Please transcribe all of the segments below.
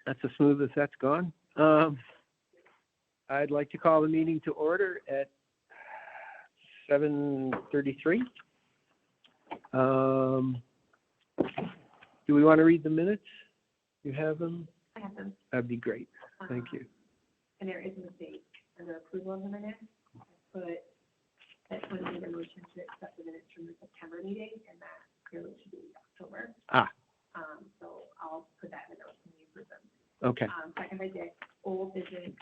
That's as smooth as that's gone. I'd like to call the meeting to order at 7:33. Do we want to read the minutes? You have them? I have them. That'd be great. Thank you. And there is a mistake under approval of the minutes. I put that when we made a motion to accept the minutes from the September meeting, and that clearly should be October. So I'll put that in the notes when we approve them. Okay. Second by Dick, old business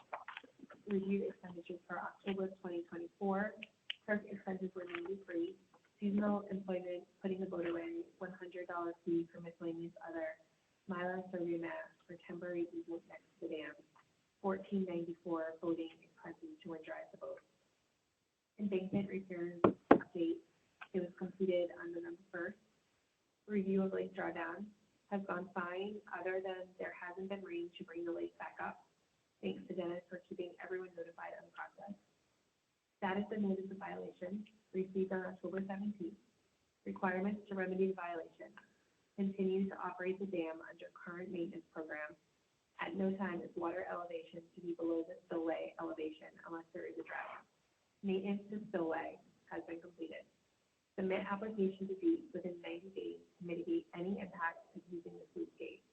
review expenditures for October 2024. Clerk expenses were 93. Seasonal employment, putting the boat away, $100 fee for miscellaneous other. Mylar survey map for temporary easement next to the dam. $14.94 boating expenses to wind drive the boat. Embankment repairs update. It was completed on November 1st. Review of lake drawdown has gone fine, other than there hasn't been rain to bring the lake back up. Thanks to Dennis for keeping everyone notified on the process. Status of notice of violation received on October 17th. Requirements to remedy the violation. Continue to operate the dam under current maintenance program. At no time is water elevation to be below the spillway elevation unless there is a drought. Maintenance to spillway has been completed. Submit application to DEEP within 90 days to mitigate any impact of using the sluice gate.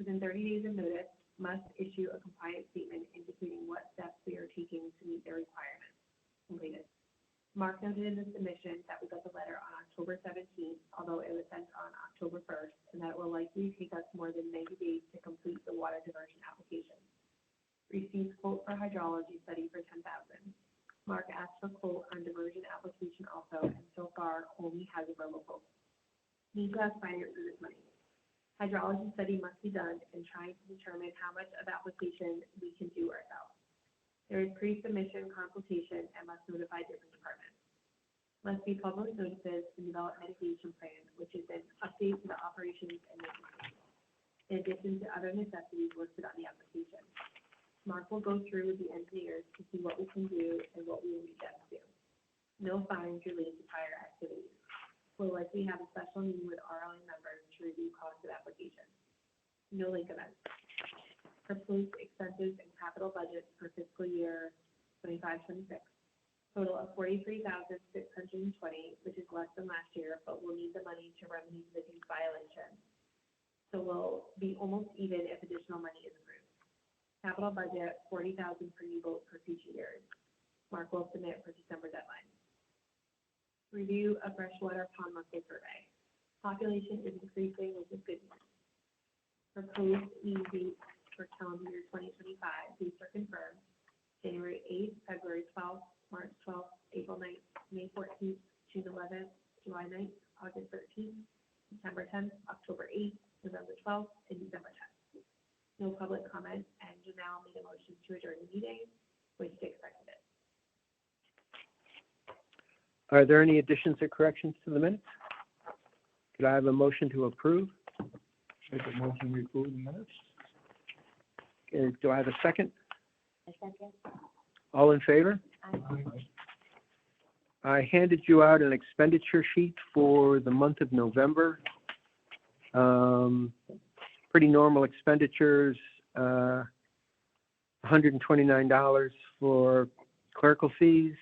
Within 30 days of notice, must issue a compliance statement indicating what steps we are taking to meet their requirements. Completed. Mark noted in the submission that we got the letter on October 17th, although it was sent on October 1st, and that it will likely take us more than 90 days to complete the water diversion application. Received quote for hydrology study for $10,000. Mark asked for quote on diversion application also, and so far only has a verbal quote. Need to ask finance for this money. Hydrology study must be done in trying to determine how much of application we can do ourselves. There is pre-submission consultation and must notify different departments. Must be public notices and develop mitigation plan, which is an update to the operations and maintenance, in addition to other necessities listed on the application. Mark will go through with the engineers to see what we can do and what we will need them to do. No fines related to prior activities. We'll likely have a special meeting with RLA members to review cost of application. No lake events. Proposed expenses and capital budgets for fiscal year 25-26. Total of $43,620, which is less than last year, but we'll need the money to remedy the DEEP violation. So we'll be almost even if additional money is approved. Capital budget, $40,000 for new boat for future years. Mark will submit for December deadline. Review of freshwater pond mussel survey. Population is increasing, which is good news. Proposed EUV for calendar year 2025. These are confirmed. January 8th, February 12th, March 12th, April 9th, May 14th, June 11th, July 9th, August 13th, September 10th, October 8th, November 12th, and December 10th. No public comment, and Janelle made a motion to adjourn the meeting, which Dick seconded. Are there any additions or corrections to the minutes? Could I have a motion to approve? Make a motion to approve the minutes. Do I have a second? A second. All in favor? I handed you out an expenditure sheet for the month of November. Pretty normal expenditures, $129 for clerical fees.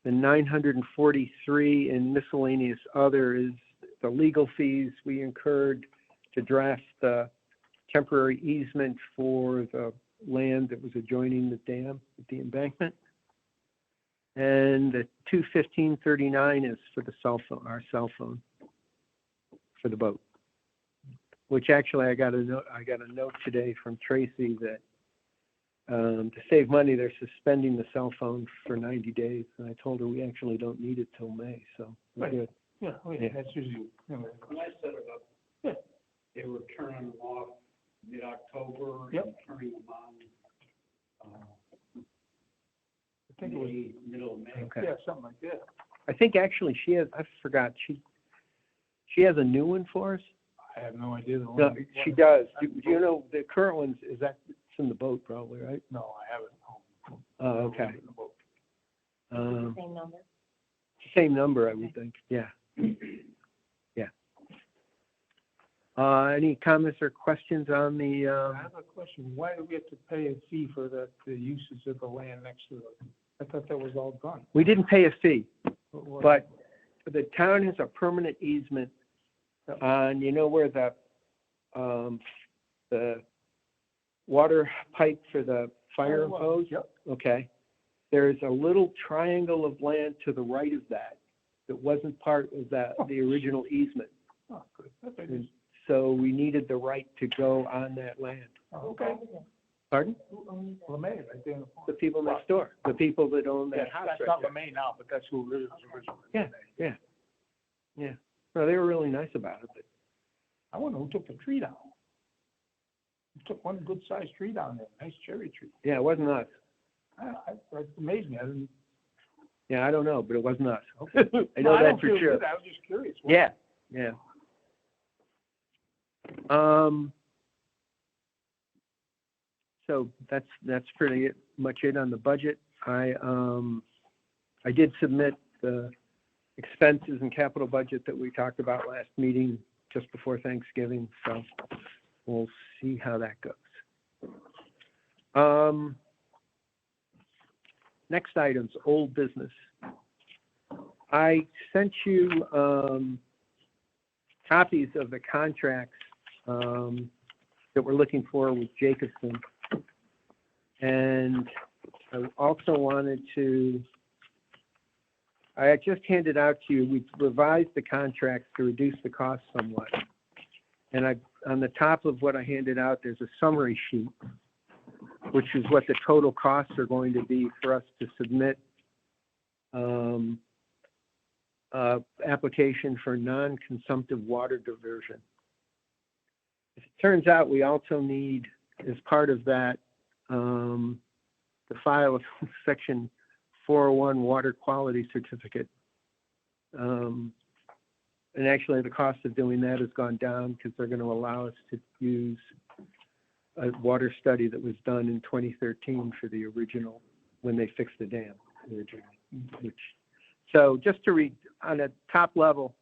The $943 in miscellaneous other is the legal fees we incurred to draft the temporary easement for the land that was adjoining the dam at the embankment. And the $215.39 is for the cell phone, our cell phone for the boat. Which actually I got a note today from Tracy that to save money they're suspending the cell phone for 90 days, and I told her we actually don't need it till May, so we're good. Yeah, that's usually. When I set it up, they were turning them off mid-October and turning them on I think it was middle of May. Okay. yeah, something like that. I think actually she has. I forgot she has a new one for us. I have no idea. No, she does. Do you know the current ones? Is that it's in the boat probably, right? No, I haven't. Oh, okay. Same number. Same number, I would think. Yeah. Yeah. Any comments or questions on the, I have a question. Why do we have to pay a fee for the uses of the land next to it? I thought that was all done. we didn't pay a fee, What- but the town has a permanent easement on, you know, where the water pipe for the fire hose? Yep. Okay. There's a little triangle of land to the right of that wasn't part of the original easement. Oh, good. Okay. And so we needed the right to go on that land. Oh, okay. Pardon? Who owns it? LeMay, right there in the corner. The people next door, the people that own Yeah, that house that's right not there. LeMay now, but that's who it is originally. Yeah. No, they were really nice about it, but I wonder who took the tree down. Who took one good-sized tree down there, nice cherry tree. yeah, it wasn't us. It amazed me. I didn't. Yeah, I don't know, but it wasn't us. I No, know that don't for feel sure. good. I was just curious. Yeah. So that's pretty much it on the budget. I did submit the expenses and capital budget that we talked about last meeting just before Thanksgiving, so we'll see how that goes. Next item's old business. I sent you copies of the contracts that we're looking for with Jacobson. And I also wanted to, I just handed out to you, we revised the contracts to reduce the cost somewhat. And on the top of what I handed out, there's a summary sheet, which is what the total costs are going to be for us to submit application for non-consumptive water diversion. It turns out we also need, as part of that, to file a Section 401 water quality certificate. And actually, the cost of doing that has gone down because they're going to allow us to use a water study that was done in 2013 for the original, when they fixed the dam originally. So just to read, on a top level,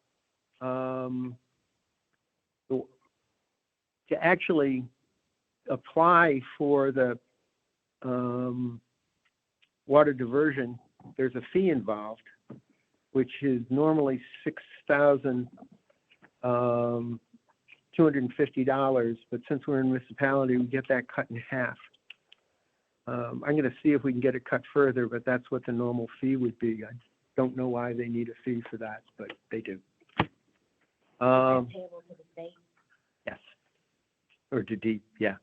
to actually apply for the water diversion, there's a fee involved, which is normally $6,250, but since we're in municipality, we get that cut in half. I'm going to see if we can get it cut further, but that's what the normal fee would be. I don't know why they need a fee for that, but they do. Payable to the state. Yes. Or to deep, yeah.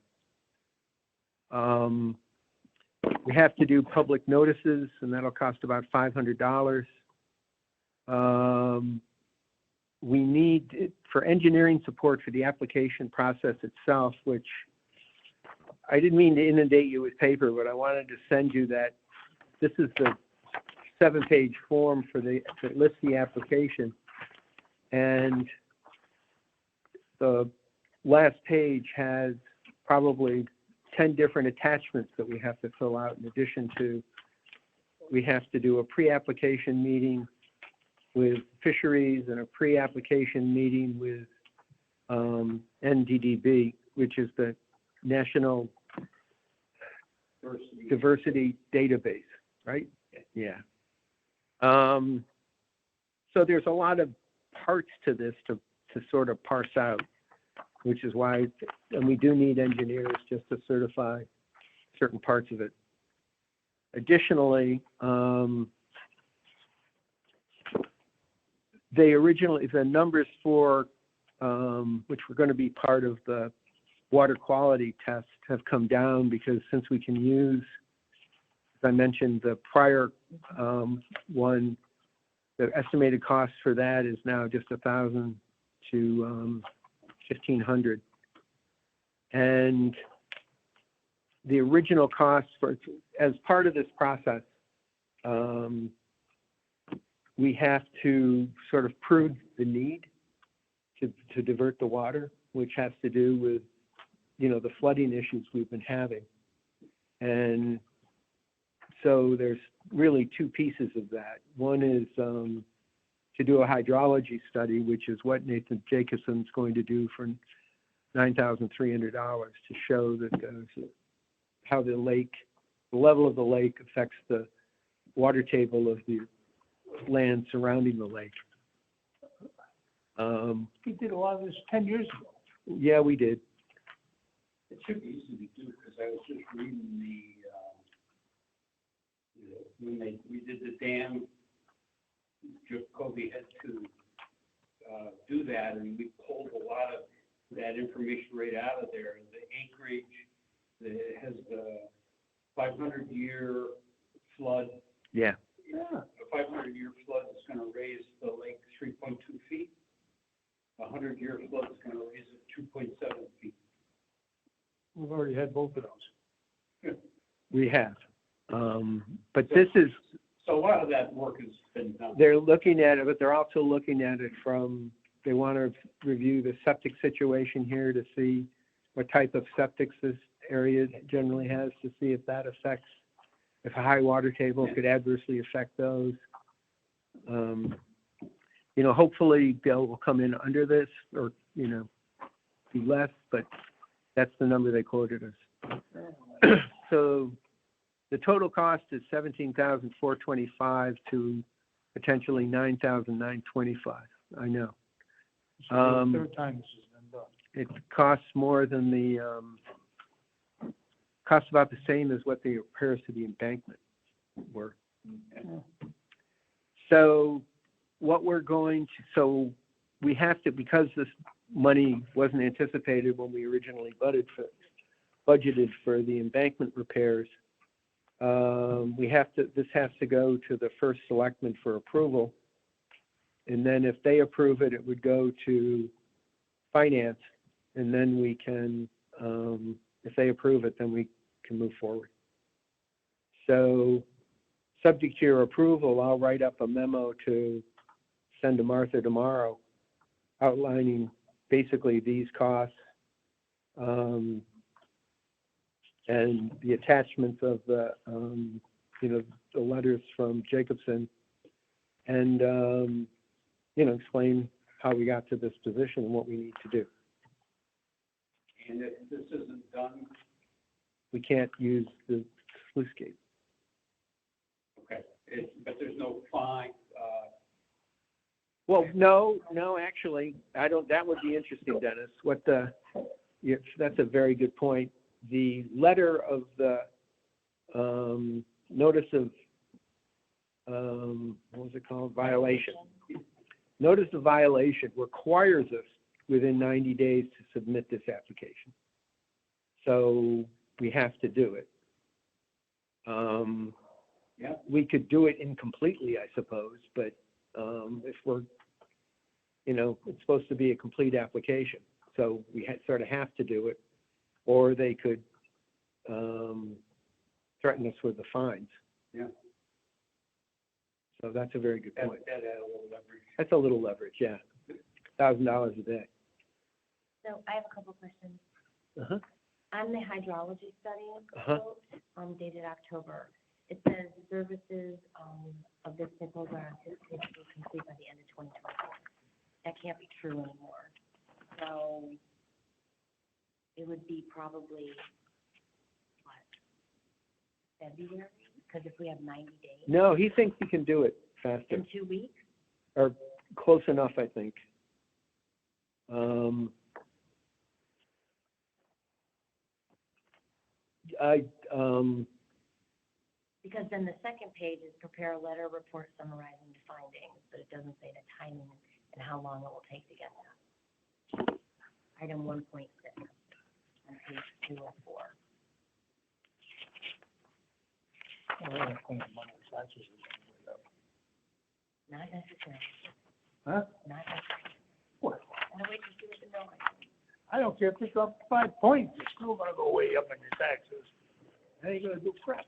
We have to do public notices, and that'll cost about $500. We need, for engineering support for the application process itself, which I didn't mean to inundate you with paper, but I wanted to send you that. This is the 7-page form that lists the application. And the last page has probably 10 different attachments that we have to fill out. In addition to, we have to do a pre-application meeting with fisheries and a pre-application meeting with NDDB, which is the National Diversity Database, right? Yeah. So there's a lot of parts to this to sort of parse out, which is why, and we do need engineers just to certify certain parts of it. Additionally, the numbers for, which were going to be part of the water quality test, have come down because since we can use, as I mentioned, the prior one, the estimated cost for that is now just $1,000 to $1,500. And the original cost for, as part of this process, we have to sort of prove the need to divert the water, which has to do with, the flooding issues we've been having. And so there's really two pieces of that. One is to do a hydrology study, which is what Nathan Jacobson's going to do for $9,300 to show that how the level of the lake affects the water table of the land surrounding the lake. We did a lot of this 10 years ago. Yeah, we did. It should be easy to do, because I was just reading when we did the dam, Jacoby had to do that, and we pulled a lot of that information right out of there. The acreage, it has the 500-year flood. Yeah. Yeah. A 500-year flood is going to raise the lake 3.2 feet. A 100-year flood is going to raise it 2.7 feet. We've already had both of those. We have. But this is, So a lot of that work has been done. they're looking at it, but they're also looking at it from, they want to review the septic situation here to see what type of septics this area generally has, to see if that affects, if a high water table could adversely affect those. You know, hopefully Bill will come in under this, or, you know, be less, but that's the number they quoted us. So the total cost is $17,425 to potentially $9,925. I know. This is the third time this has been done. It costs more than the, costs about the same as what the repairs to the embankment were. So what we're going to, so we have to, because this money wasn't anticipated when we originally budgeted for the embankment repairs, we have to, this has to go to the first selectman for approval. And then if they approve it, it would go to finance, and then we can, if they approve it, then we can move forward. So subject to your approval, I'll write up a memo to send to Martha tomorrow outlining basically these costs, and the attachments of the, you know, the letters from Jacobson, and, you know, explain how we got to this position and what we need to do. And if this isn't done, We can't use the sluice gate. okay, but there's no fine. Well, no, actually, I don't, that would be interesting, Dennis. What the, that's a very good point. The letter of the, notice of, what was it called? Violation. Notice of violation requires us within 90 days to submit this application. So we have to do it. Yeah. We could do it incompletely, I suppose, but if we're, you know, it's supposed to be a complete application, so we sort of have to do it, or they could threaten us with the fines. Yeah. So that's a very good point. That had a little leverage. That's a little leverage, yeah. $1,000 a day. So I have a couple questions. Uh-huh. On the hydrology study Uh-huh. quote, dated October, it says services of this proposal are anticipated to be complete by the end of 2024. That can't be true anymore. So it would be probably, what, February? Because if we have 90 days. No, he thinks he can do it faster, In 2 weeks? or close enough, I think. Because then the second page is prepare a letter report summarizing the findings, but it doesn't say the timing and how long it will take to get that. Item 1.6 on page 204. Not necessarily. Huh? Not necessarily. What? And wait to see what the noise. I don't care if it's up 5 points, it's still gonna go way up in your taxes. How you gonna do crap?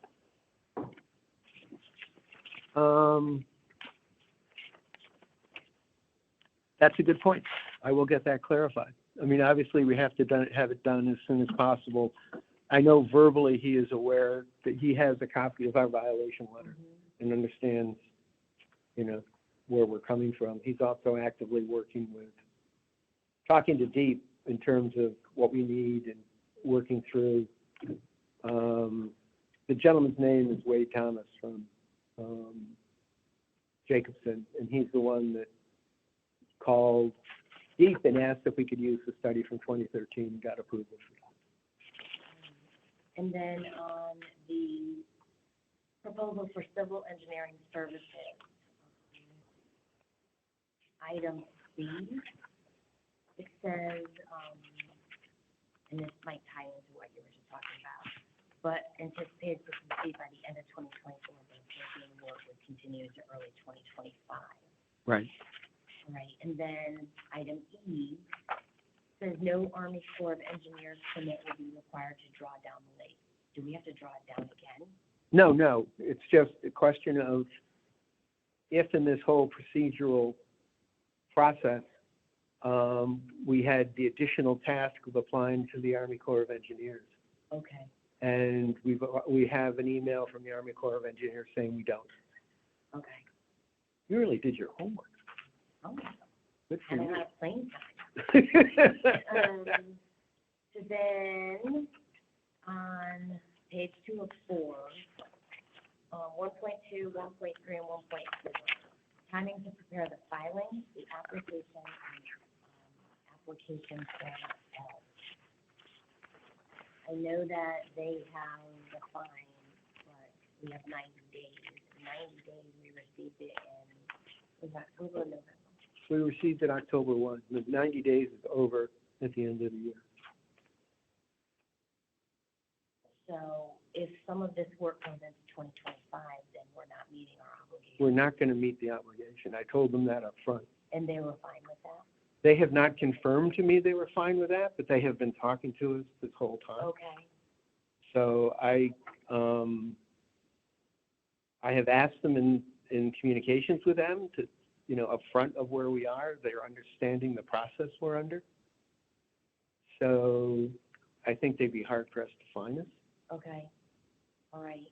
That's a good point. I will get that clarified. I mean, obviously, we have to have it done as soon as possible. I know verbally he is aware that he has a copy of our violation letter and understands, you know, where we're coming from. He's also actively working with, talking to Deep in terms of what we need and working through. The gentleman's name is Wade Thomas from Jacobson, and he's the one that called Deep and asked if we could use the study from 2013 and got approval for that. And then on the proposal for civil engineering services, item C, it says, and this might tie into what you were just talking about, but anticipated for complete by the end of 2024, but the work would continue to early 2025. Right. Right, and then item E says no Army Corps of Engineers permit will be required to draw down the lake. Do we have to draw it down again? No, it's just a question of if in this whole procedural process, we had the additional task of applying to the Army Corps of Engineers. Okay, And we have an email from the Army Corps of Engineers saying we don't. okay. You really did your homework. Oh, Good for had a you. lot of plane time. So then, on page 2 of 4, 1.2, 1.3, and 1.4, timing to prepare the filing, the application, and application form L. I know that they have the fine, but we have 90 days. 90 days, we received it in, was October or November? We received it October 1. The 90 days is over at the end of the year. So if some of this work comes into 2025, then we're not meeting our obligation. We're not going to meet the obligation. I told them that up front. And they were fine with that? They have not confirmed to me they were fine with that, but they have been talking to us this whole time. Okay, So I have asked them in communications with them to, upfront of where we are, they're understanding the process we're under. So I think they'd be hard pressed to find us. okay, all right.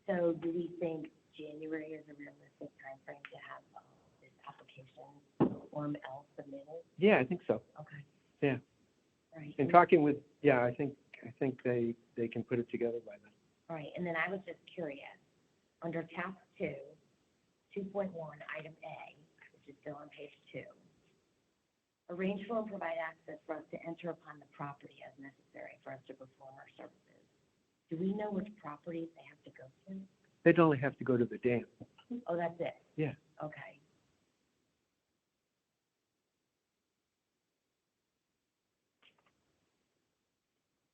So do we think January is a realistic timeframe to have this application Form L submitted? Yeah, I think so. Okay. Yeah. All right. And talking with, I think they can put it together by then. All right, and then I was just curious, under task 2, 2.1, item A, which is still on page 2, arrange for and provide access for us to enter upon the property as necessary for us to perform our services. Do we know which properties they have to go to? They'd only have to go to the dam. Oh, that's it? Yeah. Okay.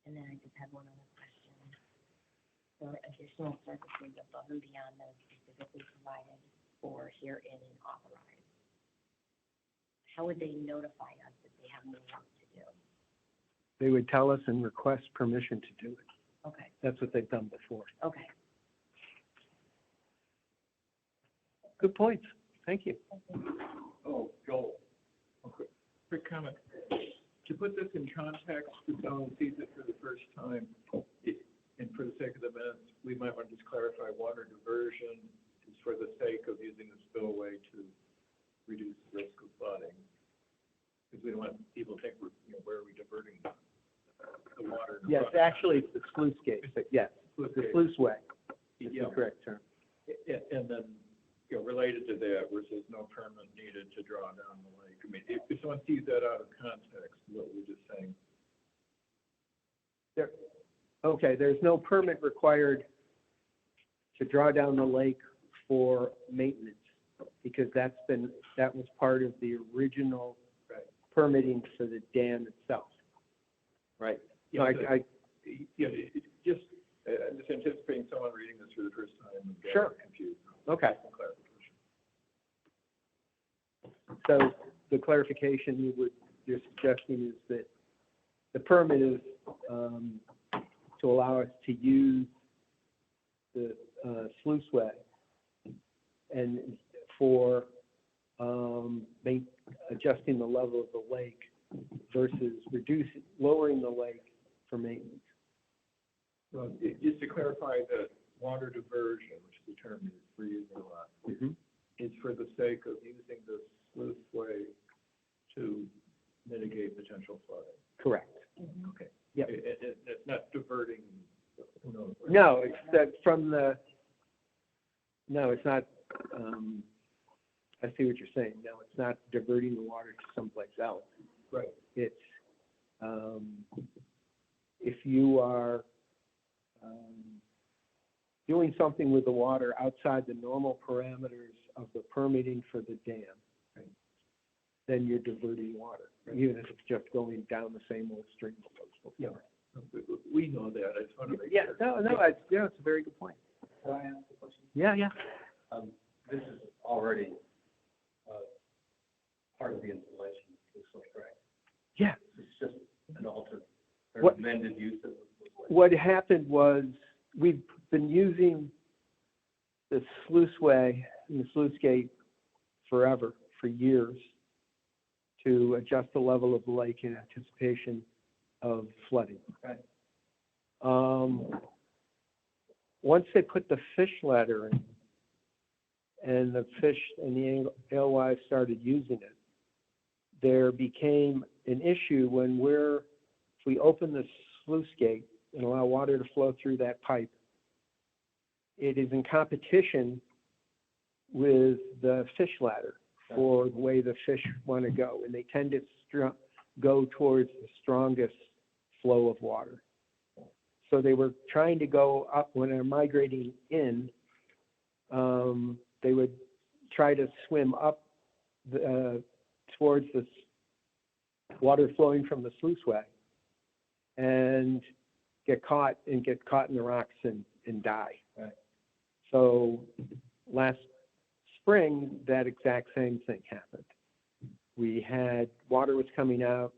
And then I just had one other question. For additional services above and beyond those specifically provided for herein and authorized, how would they notify us that they have more work to do? They would tell us and request permission to do it. Okay, That's what they've done before. okay. Good points. Thank you. Oh, Joel, Quick comment. To put this in context, if someone sees it for the first time, and for the sake of the minutes, we might want to just clarify water diversion is for the sake of using the spillway to reduce the risk of flooding. Because we don't want people to think where are we diverting the water? Yes, actually, it's the sluice gate, but yes, the sluice way is Yeah. the correct term. And then, related to that, where it says no permit needed to draw down the lake. I mean, if someone sees that out of context, what we're just saying, Okay, there's no permit required to draw down the lake for maintenance, because that was part of the original Right. permitting for the dam itself. Right. No, I'm just anticipating someone reading this for the first time and getting Sure. confused. Okay. Some clarification. So the clarification you're suggesting is that the permit is to allow us to use the sluiceway and for adjusting the level of the lake versus lowering the lake for maintenance. Well, just to clarify that water diversion, which is the term we're using a lot, is for the sake of using the sluiceway to mitigate potential flooding. Correct. Okay. Yep. It's not diverting, who knows where. No, it's that from the, no, it's not, I see what you're saying. No, it's not diverting the water to someplace else. Right. It's, if you are, doing something with the water outside the normal parameters of the permitting for the dam, Right. then you're diverting water, even if it's just going down the same old stream that goes before. We know that, I just want to make Yeah, sure. it's a very good point. Can I ask a question? Yeah. This is already, part of the installation, is that correct? Yeah. It's just an altered, or What- amended use of. What happened was, we've been using the sluiceway and the sluice gate forever, for years, to adjust the level of the lake in anticipation of flooding. Okay. Once they put the fish ladder in, and the fish and the alewives started using it, there became an issue when if we open the sluice gate and allow water to flow through that pipe, it is in competition with the fish ladder for the way the fish want to go, and they tend to go towards the strongest flow of water. So they were trying to go up when they're migrating in. They would try to swim up towards the water flowing from the sluiceway and get caught in the rocks and die. Right. So last spring, that exact same thing happened. We had water was coming out.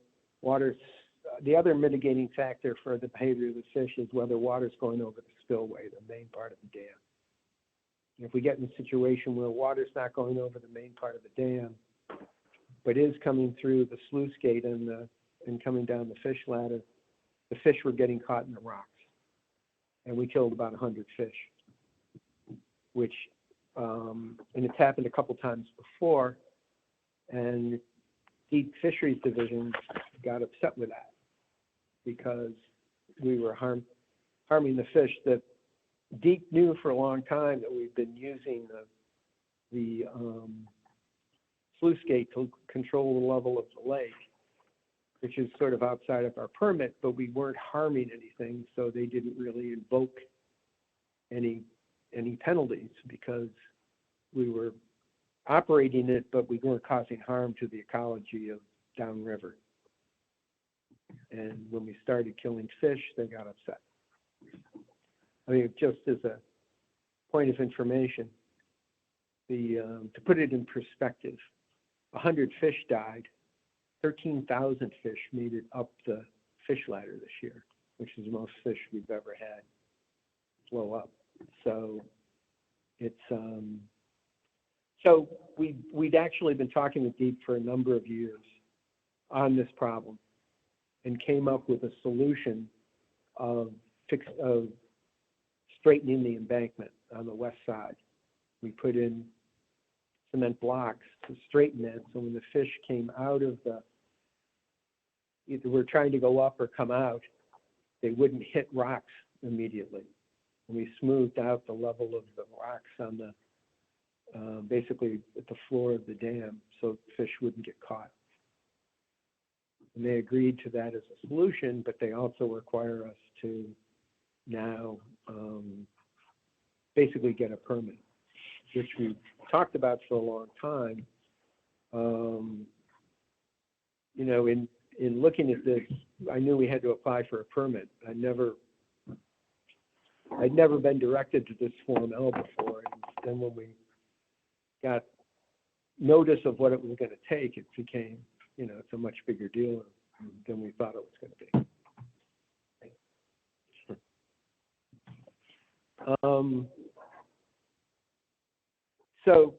The other mitigating factor for the behavior of the fish is whether water's going over the spillway, the main part of the dam. If we get in a situation where water's not going over the main part of the dam, but is coming through the sluice gate and coming down the fish ladder, the fish were getting caught in the rocks. And we killed about 100 fish, which, and it's happened a couple times before, and Deep Fisheries Division got upset with that because we were harming the fish. That Deep knew for a long time that we've been using the sluice gate to control the level of the lake, which is sort of outside of our permit, but we weren't harming anything, so they didn't really invoke any penalties because we were operating it, but we weren't causing harm to the ecology of downriver. And when we started killing fish, they got upset. I mean, just as a point of information, to put it in perspective, 100 fish died, 13,000 fish made it up the fish ladder this year, which is the most fish we've ever had flow up. So it's, so we'd actually been talking with Deep for a number of years on this problem and came up with a solution of straightening the embankment on the west side. We put in cement blocks to straighten that, so when the fish came out of either we're trying to go up or come out, they wouldn't hit rocks immediately. And we smoothed out the level of the rocks on the, basically at the floor of the dam, so fish wouldn't get caught. And they agreed to that as a solution, but they also require us to now basically get a permit, which we talked about for a long time. You know, in looking at this, I knew we had to apply for a permit. I'd never been directed to this Form L before, and then when we got notice of what it was going to take, it became, you know, it's a much bigger deal than we thought it was going to be. So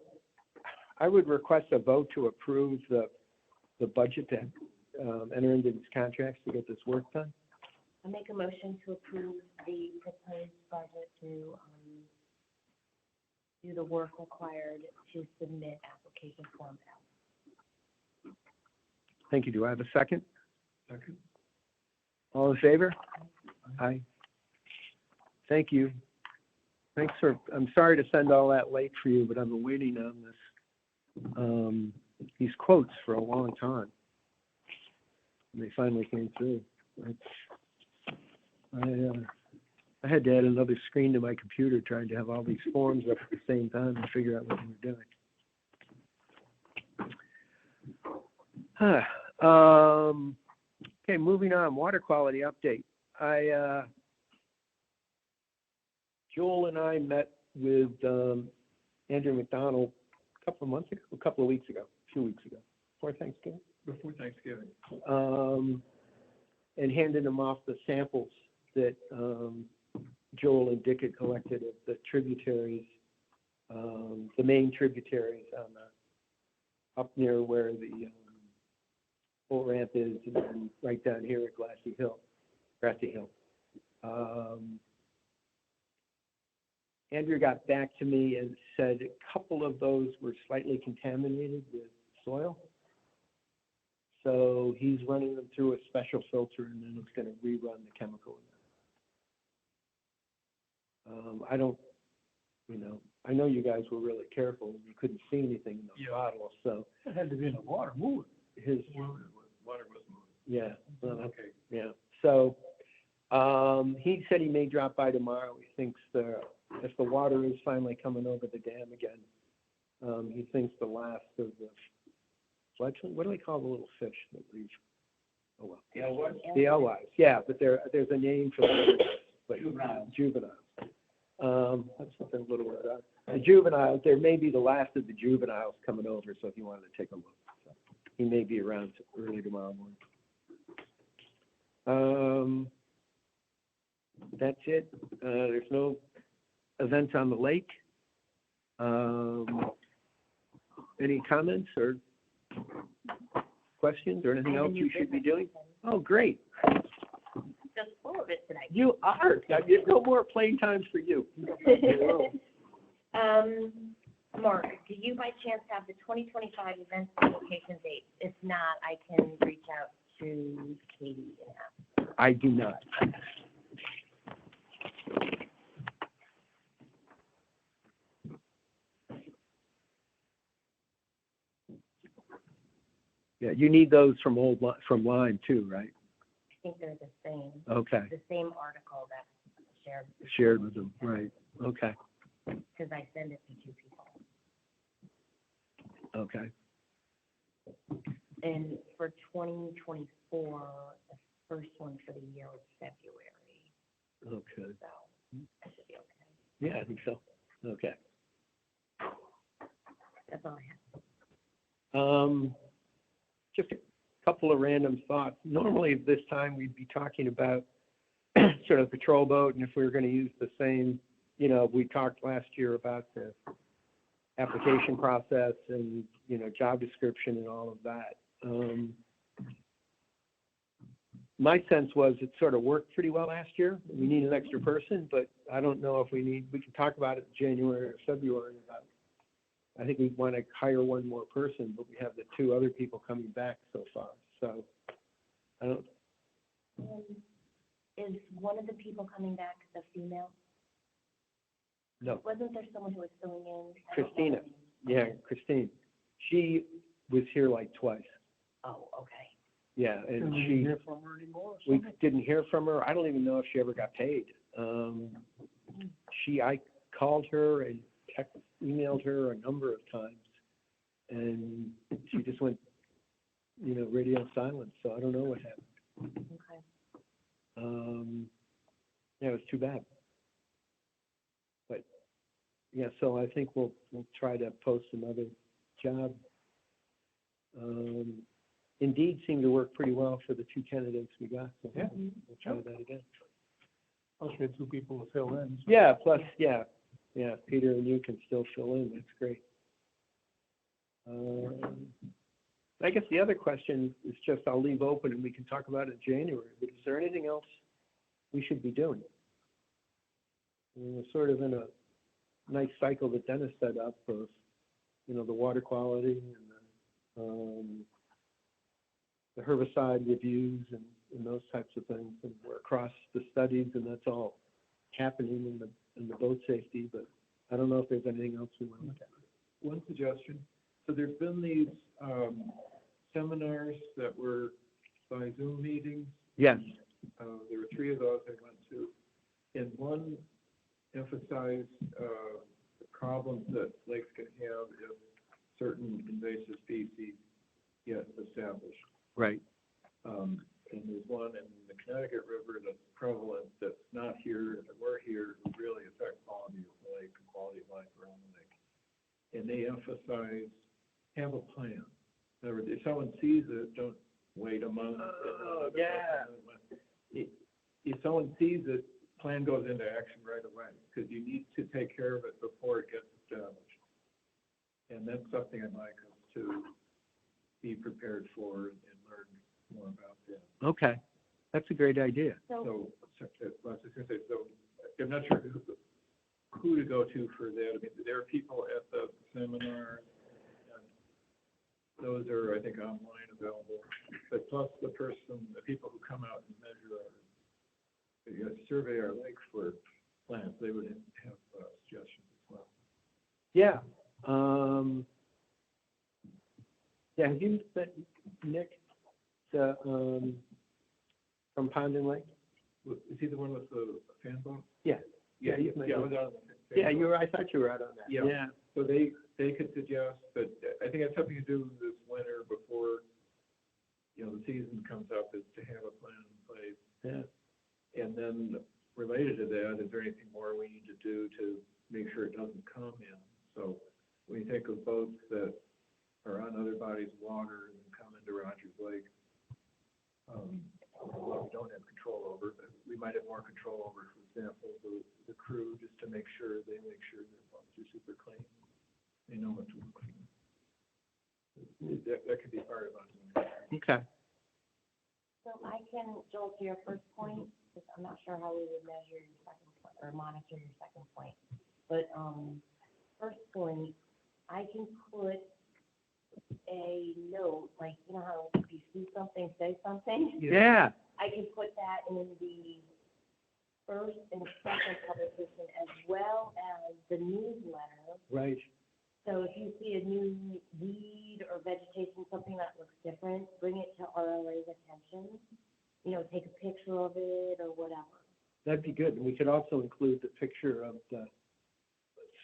I would request a vote to approve the budget to enter into these contracts to get this work done. I make a motion to approve the proposed budget to, do the work required to submit application form L. Thank you. Do I have a second? Second. All in favor? Aye. Thank you. Thanks for, I'm sorry to send all that late for you, but I've been waiting on this, these quotes for a long time. And they finally came through. I had to add another screen to my computer trying to have all these forms up at the same time and figure out what we were doing. Okay, moving on, water quality update. Joel and I met with Andrew McDonald a couple of weeks ago, a few weeks ago, before Thanksgiving. Before Thanksgiving. And handed him off the samples that Joel and Dick had collected of the tributaries, the main tributaries on up near where the boat ramp is, and then right down here at Grassy Hill. Andrew got back to me and said a couple of those were slightly contaminated with soil. So he's running them through a special filter, and then it's going to rerun the chemical in there. I know you guys were really careful. You couldn't see anything in those bottles, so. It had to be in the water, moving. Water was moving. Yeah. Okay. Yeah. So he said he may drop by tomorrow. He thinks if the water is finally coming over the dam again, he thinks the last of the fledgling, what do they call the little fish that leave? Oh, well. Yeah, what? The alewives, yeah, but there's a name for them. But juveniles. That's something a little bit about. The juveniles, there may be the last of the juveniles coming over, so if you wanted to take a look. So he may be around early tomorrow morning. That's it. There's no events on the lake. Any comments or questions or anything else you should be doing? Oh, great. Just full of it tonight. You are. There's no more playing times for you. Mark, do you by chance have the 2025 events and location dates? If not, I can reach out to Katie and ask. I do not. Yeah, you need those from from Lyme too, right? I think they're the same. Okay, The same article that's shared with them, right? Okay, because I send it to two people. okay. And for 2024, the first one for the year was February, Okay. so that should be okay. Yeah, I think so. Okay. That's all I have. Just a couple of random thoughts. Normally this time we'd be talking about sort of patrol boat, and if we were going to use the same, we talked last year about the application process and, job description and all of that. My sense was it sort of worked pretty well last year. We need an extra person, but I don't know if we can talk about it in January or February about, I think we want to hire one more person, but we have the two other people coming back so far. So I don't. Is one of the people coming back the female? No. Wasn't there someone who was filling in? Christina. Yeah, Christine. She was here like twice. Oh, okay. Yeah, and Didn't we hear from her anymore or we something? didn't hear from her. I don't even know if she ever got paid. I called her and emailed her a number of times, and she just went, radio silent. So I don't know what happened. Okay. Yeah, it was too bad. But yeah, so I think we'll try to post another job. Indeed seemed to work pretty well for the two candidates we got. So Yeah. we'll try that again. Plus we had two people to fill in. so- Yeah, plus, yeah, Peter and you can still fill in, that's great. I guess the other question is just, I'll leave open and we can talk about it in January, but is there anything else we should be doing? We're sort of in a nice cycle that Dennis set up of, the water quality and the herbicide reviews and those types of things, and we're across the studies, and that's all happening in the boat safety, but I don't know if there's anything else we want to look at. One suggestion, so there's been these, seminars that were by Zoom meetings. Yes, There were 3 of those I went to, and one emphasized, the problems that lakes can have if certain invasive species get established. right, And there's one in the Connecticut River that's prevalent, that's not here, if it were here, it would really affect quality of the lake and quality of life around the lake. And they emphasize, have a plan. In other words, if someone sees it, don't wait a month. If someone sees it, plan goes into action right away, because you need to take care of it before it gets established. And that's something I'd like us to be prepared for and learn more about that. okay, that's a great idea. So, So, I was just gonna say, so, I'm not sure who to go to for that. I mean, there are people at the seminar, and those are, I think, online available. But plus the people who come out and survey our lake for plants, they would have suggestions as well. Yeah, yeah, have you met Nick, from Pond and Lake? Is he the one with the fan boat? Yeah, yeah, you've met Yeah, I him. was out on the fan Yeah, boat. I thought you were out on that. Yeah. So they could suggest, but I think it's something to do this winter before, the season comes up, is to have a plan in place. Yeah. And then related to that, is there anything more we need to do to make sure it doesn't come in? So when you think of boats that are on other bodies of water and come into Rogers Lake, what we don't have control over, but we might have more control over, for example, the crew, just to make sure their boats are super clean. They know what to look for. That could be part of it. Okay, so I can, Joel, to your first point, because I'm not sure how we would measure your second point, or monitor your second point. But, first point, I can put a note, like, you know how if you see something, say something? yeah, I can put that in the first and second publication as well as the newsletter. right, So if you see a new weed or vegetation, something that looks different, bring it to RLA's attention. Take a picture of it or whatever. that'd be good. And we could also include the picture of the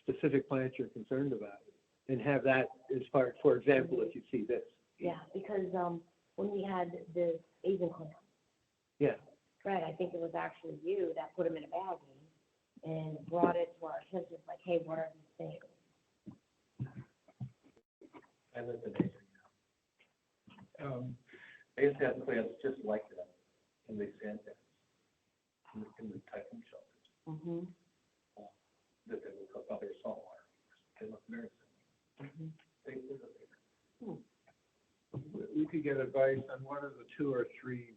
specific plant you're concerned about, and have that as part, for example, if you see this. Yeah, because, when we had the Asian clam, Yeah, Fred, I think it was actually you that put them in a baggie and brought it to our attention, like, hey, what are these things? I live in Asia. I used to have plants just like that in the sand pits, in the typhoon shelters, Mm-hmm. that they would cook out their salt water. They look very Mm-hmm. similar. We could get advice on what are the 2 or 3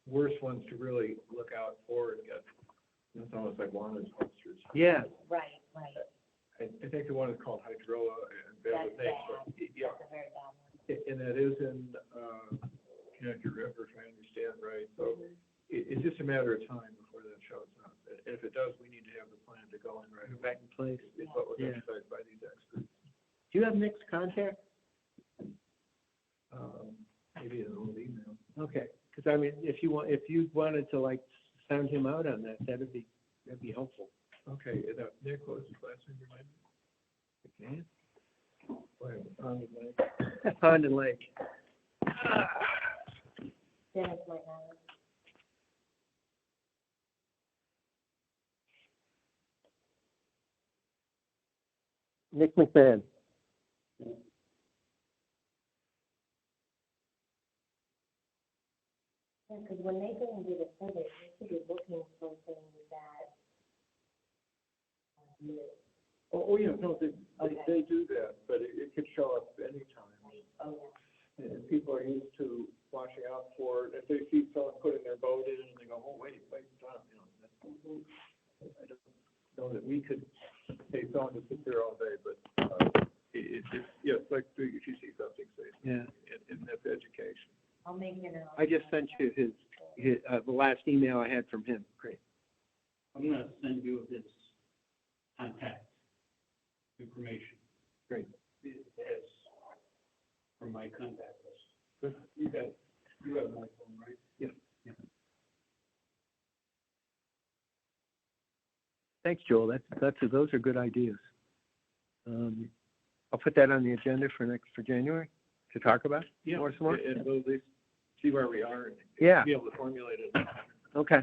worst ones to really look out for and get, it's almost like wanted posters. yeah, Right. I think the one is called hydrola, and That's bad, bad. yeah, That's a very bad one. and that is in, Connecticut River, if I understand right, so it's just a matter of time before that shows up. And if it does, we need to have the plan to go in right away. back in place. Is what was Yeah. emphasized by these experts. Do you have Nick's contact? Maybe an old email. Okay, because I mean, if you wanted to like sound him out on that, that'd be helpful. Okay, Nick, what was his last name, remind me? Okay. Wait, Pond and Lake. Dennis might know. Nick McMahon. Yeah, because when they go and do the survey, they should be looking for things that are new. Oh, yeah, no, they do that, but it could show up anytime. Oh, yeah. And people are used to watching out for it. If they see someone putting their boat in and they go, oh, wait, stop, I don't know that we could pay someone to sit there all day, but, it's like, if you see something, say, Yeah. and that's education. I'll make it I just sent you the last email I had from him. Great. I'm gonna send you his contact information. Great. It has from my contact list. You have my phone, right? Yeah. Thanks, Joel. Those are good ideas. I'll put that on the agenda for January to talk about. Yeah, More some more? and we'll at least see where we are and Yeah. be able to formulate it. Okay.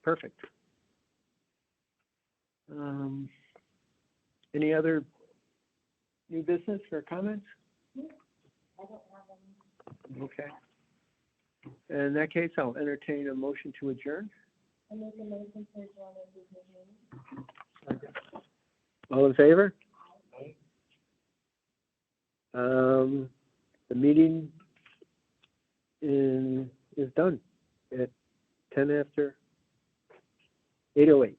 Perfect. Any other new business or comments? Okay. In that case, I'll entertain a motion to adjourn. I make a motion to adjourn the meeting. All in favor? The meeting is done at 8:08.